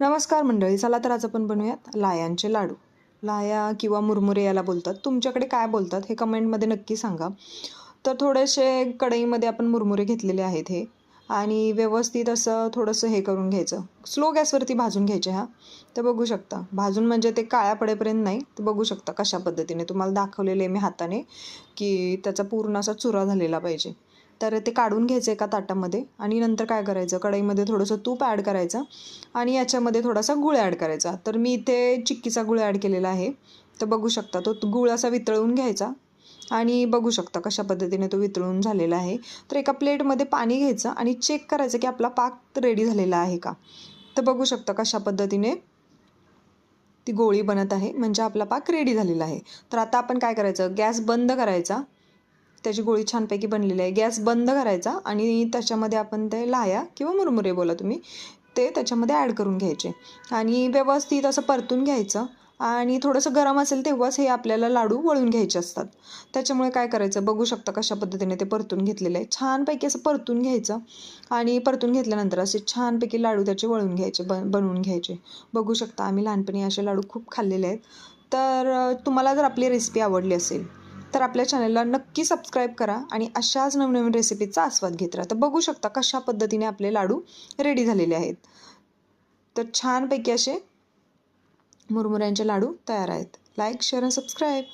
नमस्कार मंडळी, चला तर आज आपण बनवूयात लायांचे लाडू. लाया किंवा मुरमुरे याला बोलतात. तुमच्याकडे काय बोलतात हे कमेंटमध्ये नक्की सांगा. तर थोडेसे कढईमध्ये आपण मुरमुरे घेतलेले आहेत हे, आणि व्यवस्थित असं थोडंसं हे करून घ्यायचं. स्लो गॅसवरती भाजून घ्यायचे तर बघू शकता, भाजून म्हणजे ते काळ्या पडेपर्यंत नाही. तर बघू शकता कशा पद्धतीने तुम्हाला दाखवलेले मी हाताने, की त्याचा पूर्ण असा चुरा झालेला पाहिजे. तर ते काढून घ्यायचं एका ताटामध्ये, आणि नंतर काय करायचं, कढईमध्ये थोडंसं तूप ॲड करायचं आणि याच्यामध्ये थोडासा गूळ ॲड करायचा. तर मी इथे चिक्कीचा गूळ ॲड केलेला आहे. तर बघू शकता तो गूळ असा वितळवून घ्यायचा, आणि बघू शकता कशा पद्धतीने तो वितळून झालेला आहे. तर एका प्लेटमध्ये पाणी घ्यायचं आणि चेक करायचं की आपला पाक रेडी झालेला आहे का. तर बघू शकता कशा पद्धतीने ती गोळी बनत आहे, म्हणजे आपला पाक रेडी झालेला आहे. तर आता आपण काय करायचं, गॅस बंद करायचा. त्याची गोळी छानपैकी बनलेली आहे. गॅस बंद करायचा आणि त्याच्यामध्ये आपण ते लाया किंवा मुरमुरे बोला तुम्ही, ते त्याच्यामध्ये ॲड करून घ्यायचे आणि व्यवस्थित असं परतून घ्यायचं. आणि थोडंसं गरम असेल तेव्हाच हे आपल्याला लाडू वळून घ्यायचे असतात. त्याच्यामुळे काय करायचं, बघू शकता कशा पद्धतीने ते परतून घेतलेलं आहे. छानपैकी असं परतून घ्यायचं, आणि परतून घेतल्यानंतर असे छानपैकी लाडू त्याचे वळून घ्यायचे, बनवून घ्यायचे. बघू शकता आम्ही लहानपणी असे लाडू खूप खाल्लेले आहेत. तर तुम्हाला जर आपली रेसिपी आवडली असेल तर आपल्या चॅनलला नक्की सबस्क्राईब करा आणि अशाच नवनवीन रेसिपीचा आस्वाद घेत राहा. तर बघू शकता कशा पद्धतीने आपले लाडू रेडी झालेले आहेत. तर छानपैकी असे मुरमुऱ्यांचे लाडू तयार आहेत. लाईक, शेअर आणि सबस्क्राईब.